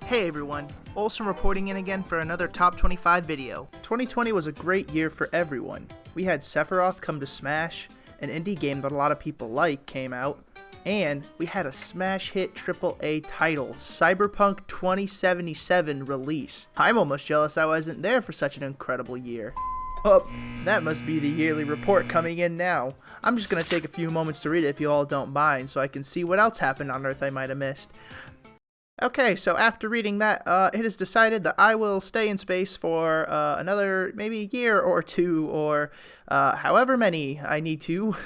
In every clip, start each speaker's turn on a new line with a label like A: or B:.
A: Hey everyone, Olsen reporting in again for another Top 25 video. 2020 was a great year for everyone. We had Sephiroth come to Smash, an indie game that a lot of people like came out, and we had a smash hit AAA title, Cyberpunk 2077 release. I'm almost jealous I wasn't there for such an incredible year. Oh, that must be the yearly report coming in now. I'm just going to take a few moments to read it if you all don't mind, so I can see what else happened on Earth I might have missed. Okay, so after reading that, it is decided that I will stay in space for another maybe year or two, or however many I need to.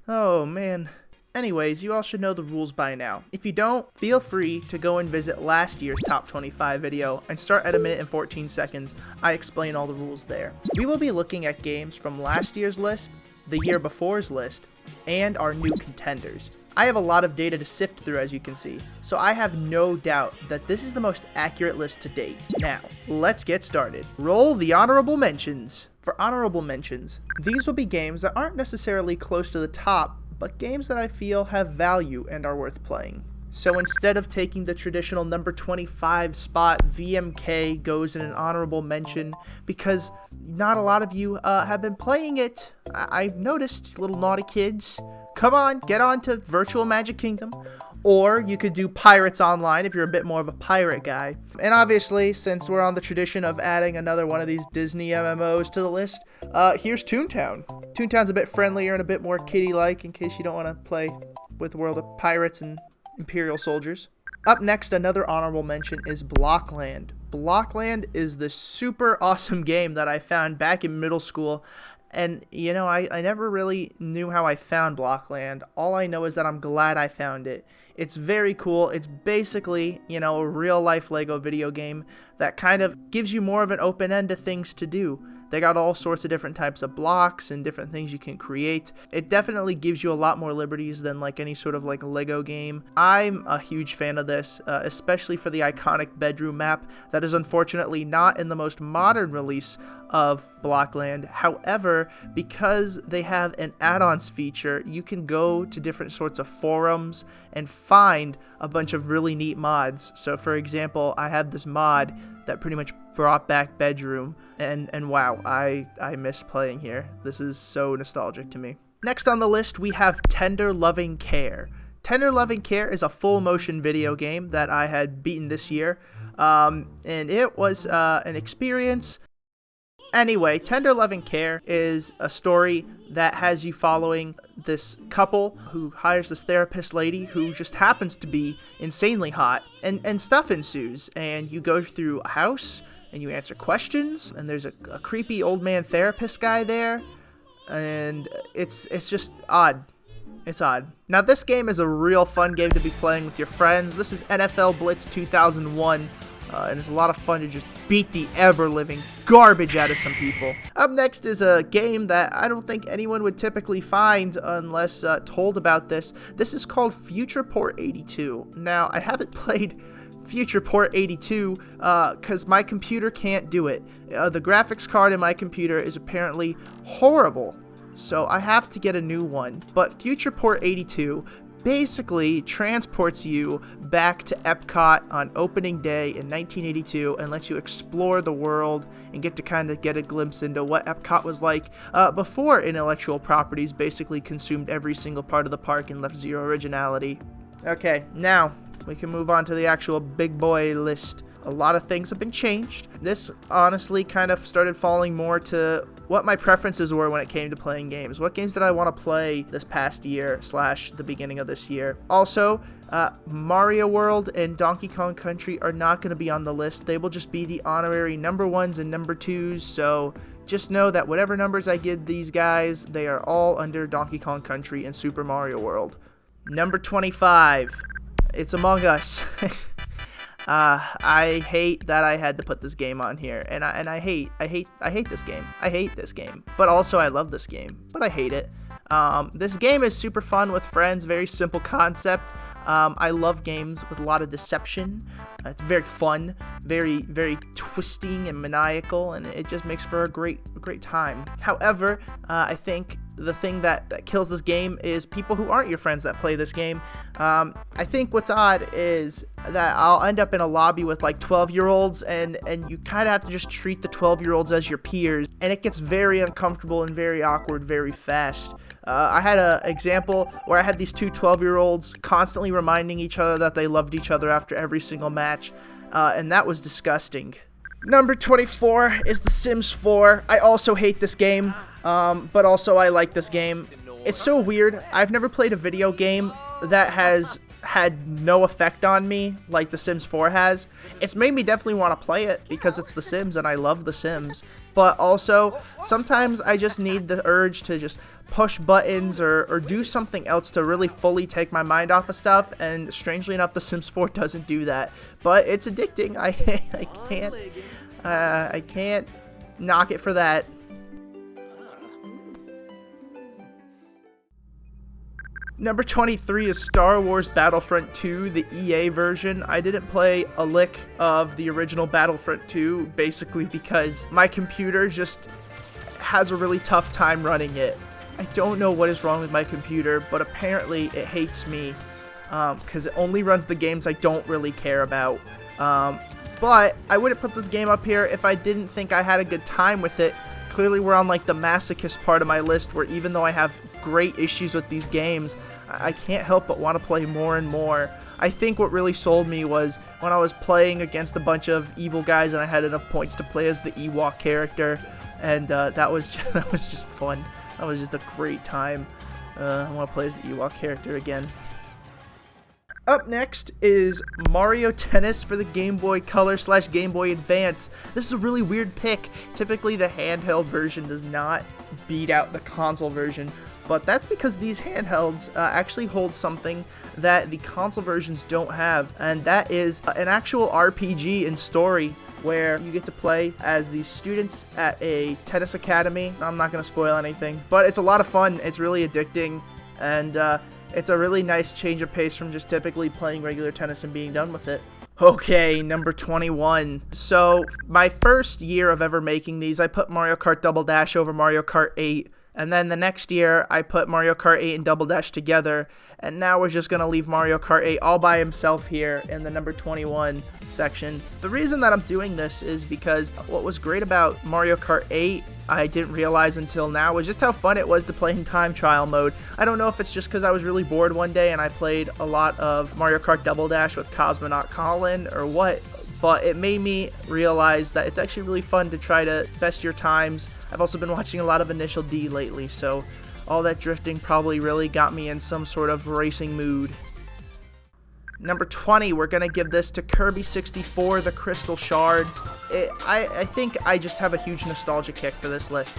A: Oh, man. Anyways, you all should know the rules by now. If you don't, feel free to go and visit last year's Top 25 video and start at 1 minute and 14 seconds. I explain all the rules there. We will be looking at games from last year's list, the year before's list, and our new contenders. I have a lot of data to sift through, as you can see, so I have no doubt that this is the most accurate list to date. Now, let's get started. Roll the honorable mentions. For honorable mentions, these will be games that aren't necessarily close to the top, but games that I feel have value and are worth playing. So instead of taking the traditional number 25 spot, VMK goes in an honorable mention because not a lot of you have been playing it. I've noticed, little naughty kids. Come on, get on to Virtual Magic Kingdom. Or you could do Pirates Online if you're a bit more of a pirate guy. And obviously, since we're on the tradition of adding another one of these Disney MMOs to the list, here's Toontown. Toontown's a bit friendlier and a bit more kiddie-like in case you don't want to play with World of Pirates and Imperial Soldiers. Up next, another honorable mention is Blockland. Blockland is the super awesome game that I found back in middle school. And, you know, I never really knew how I found Blockland. All I know is that I'm glad I found it. It's very cool. It's basically, you know, a real-life Lego video game that kind of gives you more of an open end to things to do. They got all sorts of different types of blocks and different things you can create. It definitely gives you a lot more liberties than like any sort of like Lego game. I'm a huge fan of this, especially for the iconic bedroom map that is unfortunately not in the most modern release of Blockland. However, because they have an add-ons feature, you can go to different sorts of forums and find a bunch of really neat mods. So for example, I have this mod that pretty much brought back bedroom, and wow, I miss playing here. This is so nostalgic to me. Next on the list, we have Tender Loving Care. Tender Loving Care is a full motion video game that I had beaten this year, and it was an experience. Anyway, Tender Loving Care is a story that has you following this couple who hires this therapist lady who just happens to be insanely hot, and stuff ensues, and you go through a house and you answer questions, and there's a creepy old man therapist guy there, and it's just odd. It's odd. Now this game is a real fun game to be playing with your friends. This is NFL Blitz 2001. And it's a lot of fun to just beat the ever-living garbage out of some people. Up next is a game that I don't think anyone would typically find unless told about this. This is called Futureport 82. Now, I haven't played Futureport 82 because my computer can't do it. The graphics card in my computer is apparently horrible, so I have to get a new one. But Futureport 82 basically transports you back to Epcot on opening day in 1982 and lets you explore the world and get to kind of get a glimpse into what Epcot was like before intellectual properties basically consumed every single part of the park and left zero originality. Okay, now we can move on to the actual big boy list. A lot of things have been changed. This honestly kind of started falling more to what my preferences were when it came to playing games. What games did I want to play this past year / the beginning of this year? Also, Mario World and Donkey Kong Country are not going to be on the list. They will just be the honorary number 1s and number 2s, so just know that whatever numbers I give these guys, they are all under Donkey Kong Country and Super Mario World. Number 25. It's Among Us. I hate that I had to put this game on here, and I hate this game. I hate this game, but also I love this game, but I hate it. This game is super fun with friends, very simple concept. I love games with a lot of deception. It's very fun, very twisting and maniacal, and it just makes for a great time. However, I think the thing that kills this game is people who aren't your friends that play this game. I think what's odd is that I'll end up in a lobby with like 12-year-olds, and you kind of have to just treat the 12-year-olds as your peers, and it gets very uncomfortable and very awkward very fast. I had an example where I had these two 12-year-olds constantly reminding each other that they loved each other after every single match, and that was disgusting. Number 24 is The Sims 4. I also hate this game, but also I like this game. It's so weird. I've never played a video game that has had no effect on me like The Sims 4 has. It's made me definitely want to play it because it's The Sims and I love The Sims. But also, sometimes I just need the urge to just push buttons or do something else to really fully take my mind off of stuff, and strangely enough, The Sims 4 doesn't do that. But it's addicting. I can't knock it for that. Number 23 is Star Wars Battlefront 2, the EA version. I didn't play a lick of the original Battlefront 2, basically because my computer just has a really tough time running it. I don't know what is wrong with my computer, but apparently it hates me because it only runs the games I don't really care about. But I wouldn't put this game up here if I didn't think I had a good time with it. Clearly we're on like the masochist part of my list, where even though I have great issues with these games, I can't help but want to play more and more. I think what really sold me was when I was playing against a bunch of evil guys and I had enough points to play as the Ewok character, and that was just fun. That was just a great time. I want to play as the Ewok character again. Up next is Mario Tennis for the Game Boy Color / Game Boy Advance. This is a really weird pick. Typically the handheld version does not beat out the console version, but that's because these handhelds actually hold something that the console versions don't have, and that is an actual RPG and story where you get to play as these students at a tennis academy. I'm not going to spoil anything, but it's a lot of fun. It's really addicting, and it's a really nice change of pace from just typically playing regular tennis and being done with it. Okay, number 21. So, my first year of ever making these, I put Mario Kart Double Dash over Mario Kart 8. And then the next year, I put Mario Kart 8 and Double Dash together. And now we're just going to leave Mario Kart 8 all by himself here in the number 21 section. The reason that I'm doing this is because what was great about Mario Kart 8, I didn't realize until now, was just how fun it was to play in time trial mode. I don't know if it's just because I was really bored one day and I played a lot of Mario Kart Double Dash with Cosmonaut Colin or what, but it made me realize that it's actually really fun to try to best your times. I've also been watching a lot of Initial D lately, so all that drifting probably really got me in some sort of racing mood. Number 20, we're going to give this to Kirby 64, The Crystal Shards. I think I just have a huge nostalgia kick for this list,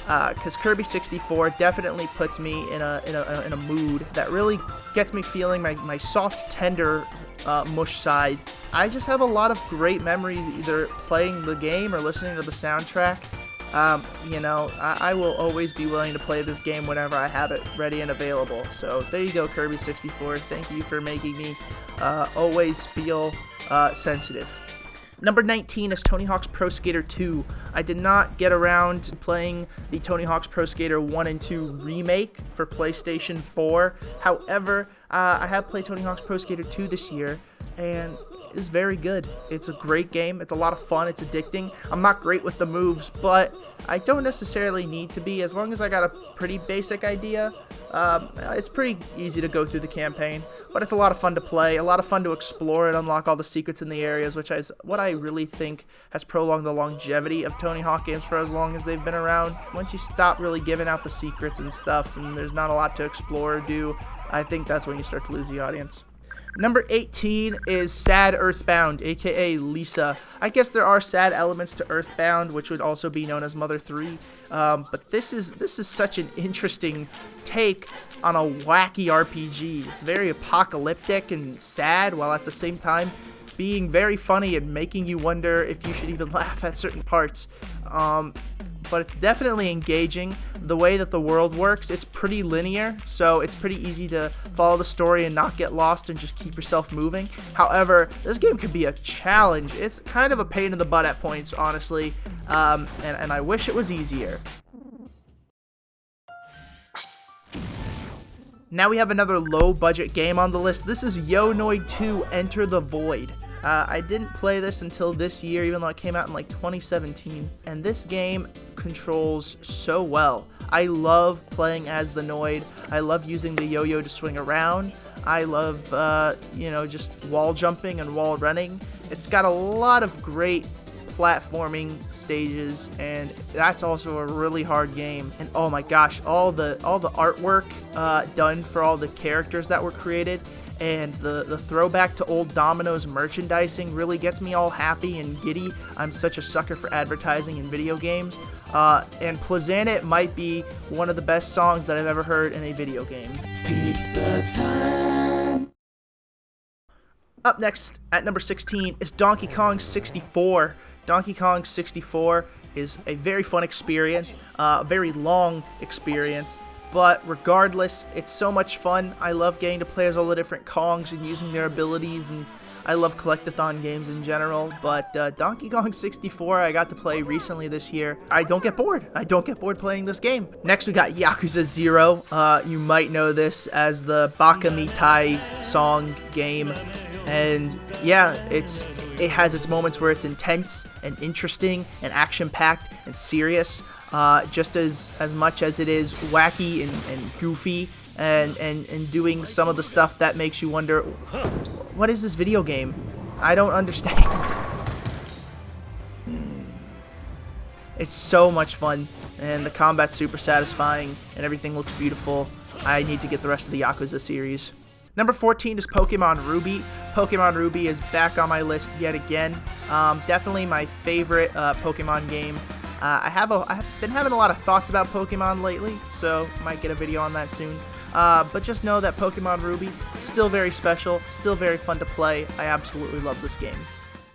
A: because Kirby 64 definitely puts me in a mood that really gets me feeling my soft, tender mush side. I just have a lot of great memories either playing the game or listening to the soundtrack. I will always be willing to play this game whenever I have it ready and available. So there you go, Kirby 64. Thank you for making me always feel sensitive. Number 19 is Tony Hawk's Pro Skater 2. I did not get around to playing the Tony Hawk's Pro Skater 1 and 2 remake for PlayStation 4. However, I have played Tony Hawk's Pro Skater 2 this year, and it's very good. It's a great game. It's a lot of fun. It's addicting. I'm not great with the moves, but I don't necessarily need to be. As long as I got a pretty basic idea, it's pretty easy to go through the campaign, but it's a lot of fun to play, a lot of fun to explore and unlock all the secrets in the areas, which is what I really think has prolonged the longevity of Tony Hawk games for as long as they've been around. Once you stop really giving out the secrets and stuff, and there's not a lot to explore or do, I think that's when you start to lose the audience. Number 18 is Sad Earthbound, aka Lisa. I guess there are sad elements to Earthbound, which would also be known as Mother 3. But this is such an interesting take on a wacky RPG. It's very apocalyptic and sad, while at the same time being very funny and making you wonder if you should even laugh at certain parts. But it's definitely engaging. The way that the world works, it's pretty linear, so it's pretty easy to follow the story and not get lost and just keep yourself moving. However, this game can be a challenge. It's kind of a pain in the butt at points, honestly, and I wish it was easier. Now we have another low-budget game on the list. This is Noid 2 Enter the Void. I didn't play this until this year, even though it came out in like 2017, and this game controls so well. I love playing as the Noid. I love using the yo-yo to swing around. I love, just wall jumping and wall running. It's got a lot of great platforming stages, and that's also a really hard game. And oh my gosh, all the artwork done for all the characters that were created, and the throwback to old Domino's merchandising really gets me all happy and giddy. I'm such a sucker for advertising in video games. And Plazanet might be one of the best songs that I've ever heard in a video game. Pizza time. Up next at number 16 is Donkey Kong 64. Donkey Kong 64 is a very fun experience, a very long experience. But regardless, it's so much fun. I love getting to play as all the different Kongs and using their abilities, and I love collectathon games in general. But Donkey Kong 64 I got to play recently this year. I don't get bored. I don't get bored playing this game. Next we got Yakuza 0. You might know this as the Baka Mitai song game. And yeah, it has its moments where it's intense and interesting and action-packed and serious. Just as much as it is wacky and goofy and doing some of the stuff that makes you wonder, what is this video game? I don't understand. It's so much fun, and the combat's super satisfying, and everything looks beautiful. I need to get the rest of the Yakuza series. Number 14 is Pokemon Ruby. Pokemon Ruby is back on my list yet again. Definitely my favorite Pokemon game. I have been having a lot of thoughts about Pokemon lately, so might get a video on that soon. But just know that Pokemon Ruby, still very special, still very fun to play. I absolutely love this game.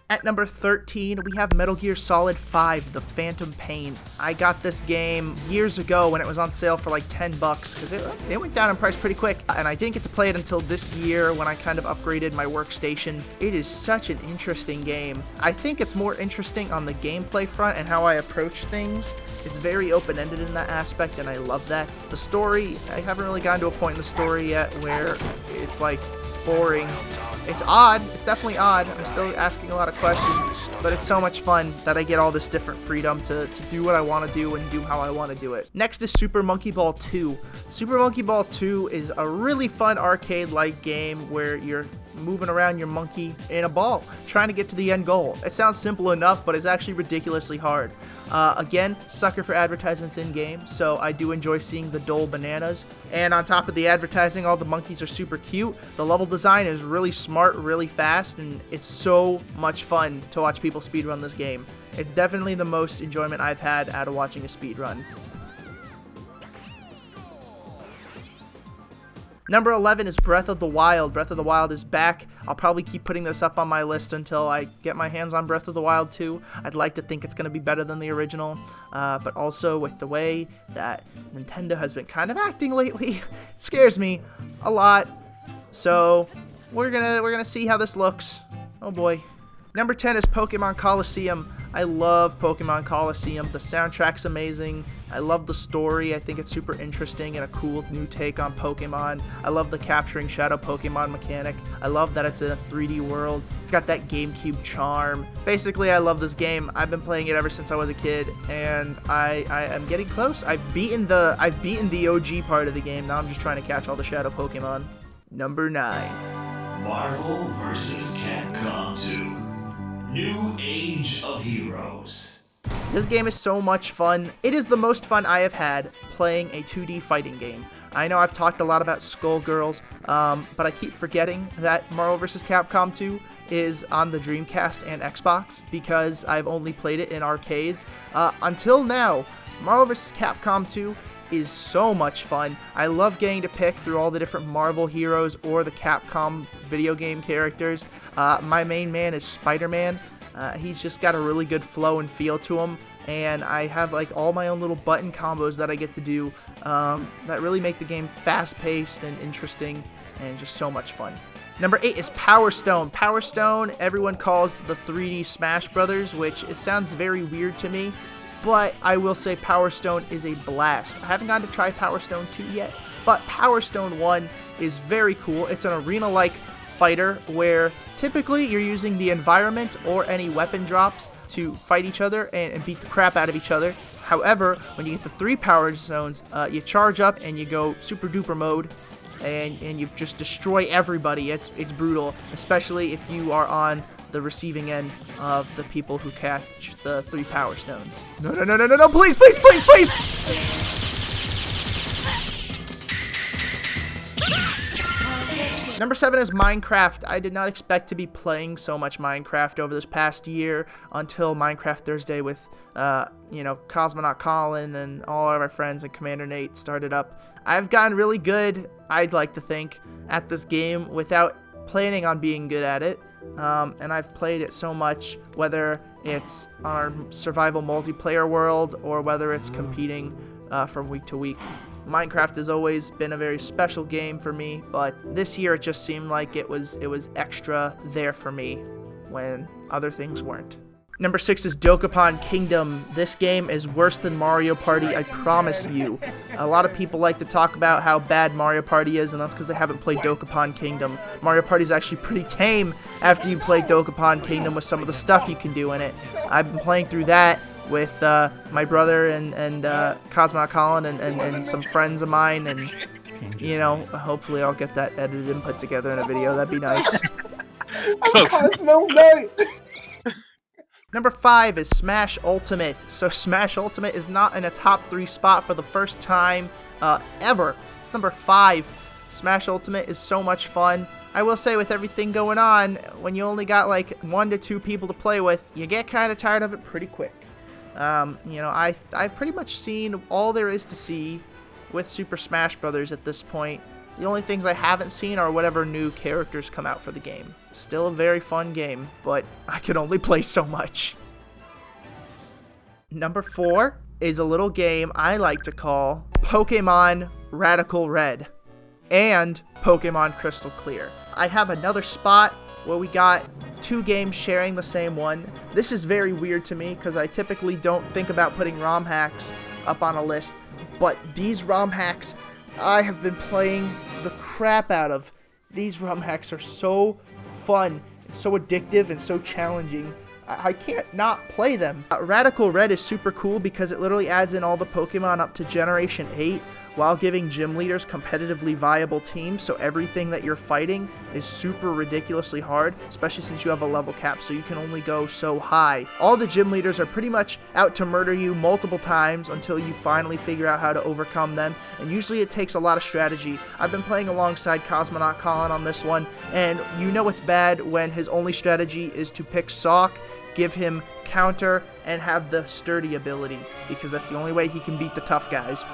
A: At number 13, we have Metal Gear Solid 5, The Phantom Pain. I got this game years ago when it was on sale for like $10 because it went down in price pretty quick, and I didn't get to play it until this year when I kind of upgraded my workstation. It is such an interesting game. I think it's more interesting on the gameplay front and how I approach things. It's very open-ended in that aspect, and I love that. The story, I haven't really gotten to a point in the story yet where it's like boring. It's odd. It's definitely odd. I'm still asking a lot of questions, but it's so much fun that I get all this different freedom to do what I want to do and do how I want to do it. Next is Super Monkey Ball 2. Super Monkey Ball 2 is a really fun arcade-like game where you're moving around your monkey in a ball, trying to get to the end goal. It sounds simple enough, but it's actually ridiculously hard. Again, sucker for advertisements in-game, so I do enjoy seeing the Dole bananas. And on top of the advertising, all the monkeys are super cute. The level design is really smart, really fast, and it's so much fun to watch people speedrun this game. It's definitely the most enjoyment I've had out of watching a speedrun. Number 11 is Breath of the Wild. Breath of the Wild is back. I'll probably keep putting this up on my list until I get my hands on Breath of the Wild 2. I'd like to think it's going to be better than the original, but also with the way that Nintendo has been kind of acting lately, it scares me a lot. So we're gonna see how this looks. Oh boy. Number 10 is Pokemon Colosseum. I love Pokemon Colosseum. The soundtrack's amazing. I love the story. I think it's super interesting and a cool new take on Pokemon. I love the capturing shadow Pokemon mechanic. I love that it's in a 3D world. It's got that GameCube charm. Basically, I love this game. I've been playing it ever since I was a kid, and I am getting close. I've beaten the OG part of the game. Now I'm just trying to catch all the shadow Pokemon. Number 9.
B: Marvel vs. Capcom 2. New Age of Heroes.
A: This game is so much fun. It is the most fun I have had playing a 2D fighting game. I know I've talked a lot about Skullgirls, but I keep forgetting that Marvel vs. Capcom 2 is on the Dreamcast and Xbox because I've only played it in arcades. Until now, Marvel vs. Capcom 2 is so much fun. I love getting to pick through all the different Marvel heroes or the Capcom video game characters. My main man is Spider-Man. He's just got a really good flow and feel to him, and I have like all my own little button combos that I get to do that really make the game fast-paced and interesting and just so much fun. Number 8 is Power Stone. Power Stone, everyone calls the 3D Smash Brothers, which it sounds very weird to me, but I will say Power Stone is a blast. I haven't gotten to try Power Stone 2 yet, but Power Stone 1 is very cool. It's an arena-like fighter where typically you're using the environment or any weapon drops to fight each other and beat the crap out of each other. However, when you get the 3 power zones, you charge up and you go super duper mode, and you just destroy everybody. It's brutal, especially if you are on the receiving end of the people who catch the 3 power stones. No, please, please, please, please! Number 7 is Minecraft. I did not expect to be playing so much Minecraft over this past year until Minecraft Thursday with, Cosmonaut Colin and all of our friends and Commander Nate started up. I've gotten really good, I'd like to think, at this game without planning on being good at it. And I've played it so much, whether it's our survival multiplayer world or whether it's competing from week to week. Minecraft has always been a very special game for me, but this year it just seemed like it was extra there for me when other things weren't. Number 6 is Dokapon Kingdom. This game is worse than Mario Party, I promise you. A lot of people like to talk about how bad Mario Party is, and that's because they haven't played Dokapon Kingdom. Mario Party is actually pretty tame after you play Dokapon Kingdom with some of the stuff you can do in it. I've been playing through that with my brother and Cosmonaut Colin and some friends of mine, and hopefully I'll get that edited and put together in a video. That'd be nice.
C: Cosmo Knight.
A: Number 5 is Smash Ultimate. So Smash Ultimate is not in a top 3 spot for the first time ever. It's number 5. Smash Ultimate is so much fun. I will say, with everything going on, when you only got like 1 to 2 people to play with, you get kind of tired of it pretty quick. I've pretty much seen all there is to see with Super Smash Bros. At this point. The only things I haven't seen are whatever new characters come out for the game. Still a very fun game, but I can only play so much. Number 4 is a little game I like to call Pokemon Radical Red and Pokemon Crystal Clear. I have another spot where we got 2 games sharing the same one. This is very weird to me because I typically don't think about putting ROM hacks up on a list, but these ROM hacks I have been playing the crap out of. These ROM hacks are so fun and so addictive and so challenging. I can't not play them. Radical Red is super cool because it literally adds in all the Pokemon up to Generation 8 while giving gym leaders competitively viable teams, so everything that you're fighting is super ridiculously hard, especially since you have a level cap, so you can only go so high. All the gym leaders are pretty much out to murder you multiple times until you finally figure out how to overcome them, and usually it takes a lot of strategy. I've been playing alongside Cosmonaut Colin on this one, and you know it's bad when his only strategy is to pick Sock, give him counter, and have the sturdy ability, because that's the only way he can beat the tough guys.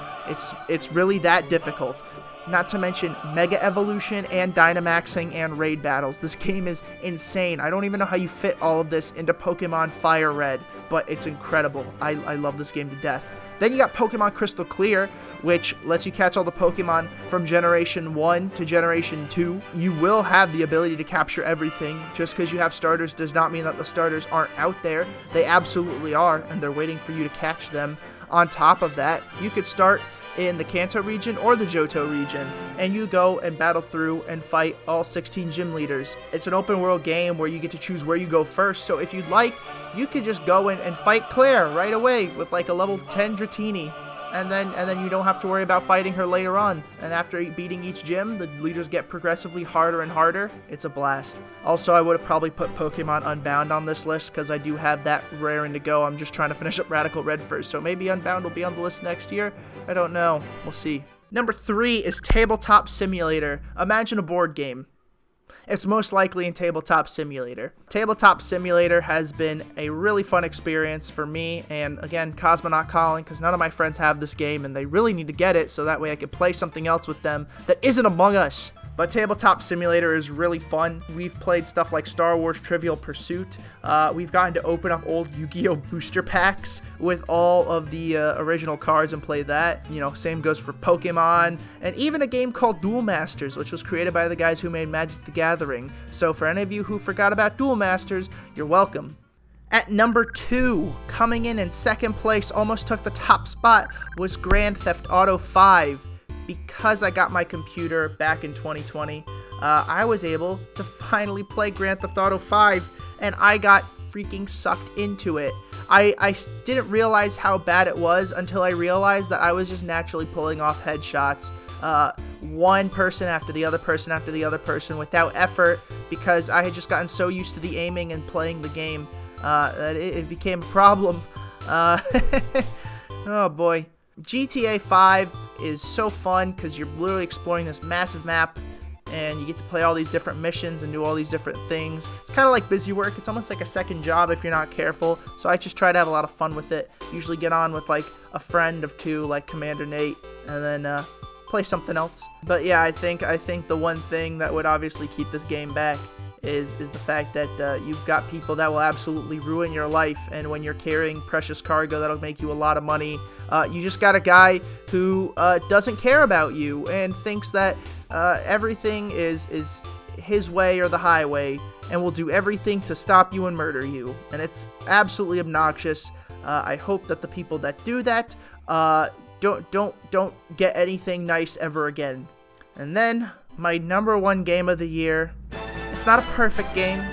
A: It's really that difficult. Not to mention Mega Evolution and Dynamaxing and Raid Battles. This game is insane. I don't even know how you fit all of this into Pokemon Fire Red, but it's incredible. I love this game to death. Then you got Pokemon Crystal Clear, which lets you catch all the Pokemon from Generation 1 to Generation 2. You will have the ability to capture everything. Just because you have starters does not mean that the starters aren't out there. They absolutely are, and they're waiting for you to catch them. On top of that, you could start in the Kanto region or the Johto region, and you go and battle through and fight all 16 gym leaders. It's an open world game where you get to choose where you go first, so if you'd like, you could just go in and fight Claire right away with like a level 10 Dratini, and then you don't have to worry about fighting her later on. And after beating each gym, the leaders get progressively harder and harder. It's a blast. Also, I would have probably put Pokemon Unbound on this list because I do have that raring to go. I'm just trying to finish up Radical Red first, so maybe Unbound will be on the list next year. I don't know. We'll see. Number 3 is Tabletop Simulator. Imagine a board game. It's most likely in Tabletop Simulator. Tabletop Simulator has been a really fun experience for me and, again, Cosmonaut Colin, because none of my friends have this game and they really need to get it so that way I could play something else with them that isn't Among Us. But Tabletop Simulator is really fun. We've played stuff like Star Wars Trivial Pursuit. We've gotten to open up old Yu-Gi-Oh! Booster packs with all of the original cards and play that. You know, same goes for Pokemon, and even a game called Duel Masters, which was created by the guys who made Magic the Gathering. So for any of you who forgot about Duel Masters, you're welcome. At number 2, coming in second place, almost took the top spot, was Grand Theft Auto 5. because I got my computer back in 2020, I was able to finally play Grand Theft Auto 5, and I got freaking sucked into it. I didn't realize how bad it was until I realized that I was just naturally pulling off headshots, one person after the other person after the other person without effort, because I had just gotten so used to the aiming and playing the game that it became a problem. Oh boy. GTA 5 is so fun because you're literally exploring this massive map, and you get to play all these different missions and do all these different things. It's kind of like busy work. It's almost like a second job if you're not careful. So I just try to have a lot of fun with it. Usually get on with like a friend of two, like Commander Nate, and then play something else. But yeah, I think the one thing that would obviously keep this game back is the fact that you've got people that will absolutely ruin your life, and when you're carrying precious cargo that'll make you a lot of money, you just got a guy who doesn't care about you and thinks that everything is his way or the highway, and will do everything to stop you and murder you, and it's absolutely obnoxious. I hope that the people that do that don't get anything nice ever again. And then my #1 game of the year. It's not a perfect game,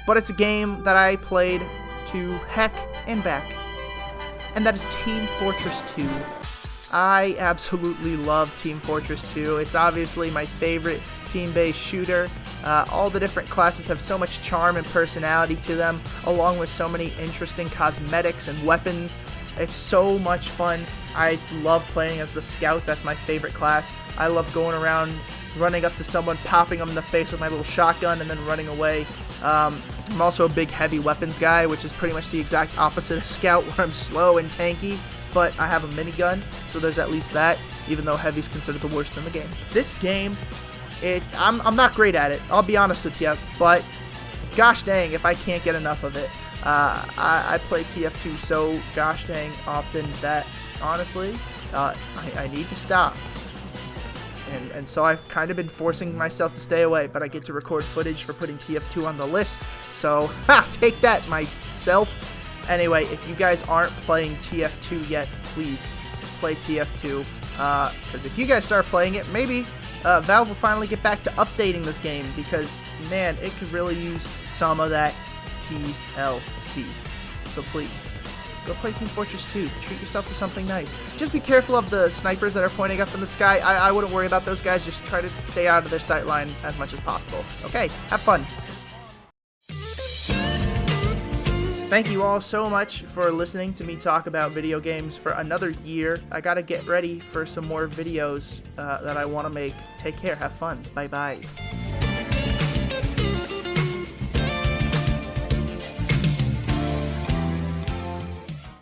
A: but it's a game that I played to heck and back, and that is Team Fortress 2. I absolutely love Team Fortress 2. It's obviously my favorite team-based shooter. All the different classes have so much charm and personality to them, along with so many interesting cosmetics and weapons. It's so much fun. I love playing as the Scout. That's my favorite class. I love going around, running up to someone, popping them in the face with my little shotgun, and then running away. I'm also a big heavy weapons guy, which is pretty much the exact opposite of Scout, where I'm slow and tanky, but I have a minigun, so there's at least that, even though heavy's considered the worst in the game. This game, I'm not great at it, I'll be honest with you, but gosh dang if I can't get enough of it. I play TF2 so gosh dang often that, honestly, I need to stop. And so I've kind of been forcing myself to stay away, but I get to record footage for putting TF2 on the list, so take that, myself. Anyway, if you guys aren't playing TF2 yet, please play TF2, because if you guys start playing it, maybe Valve will finally get back to updating this game, because, man, it could really use some of that TLC. So please, go play Team Fortress 2. Treat yourself to something nice. Just be careful of the snipers that are pointing up in the sky. I wouldn't worry about those guys. Just try to stay out of their sight line as much as possible. Okay, have fun. Thank you all so much for listening to me talk about video games for another year. I gotta get ready for some more videos that I want to make. Take care. Have fun. Bye-bye.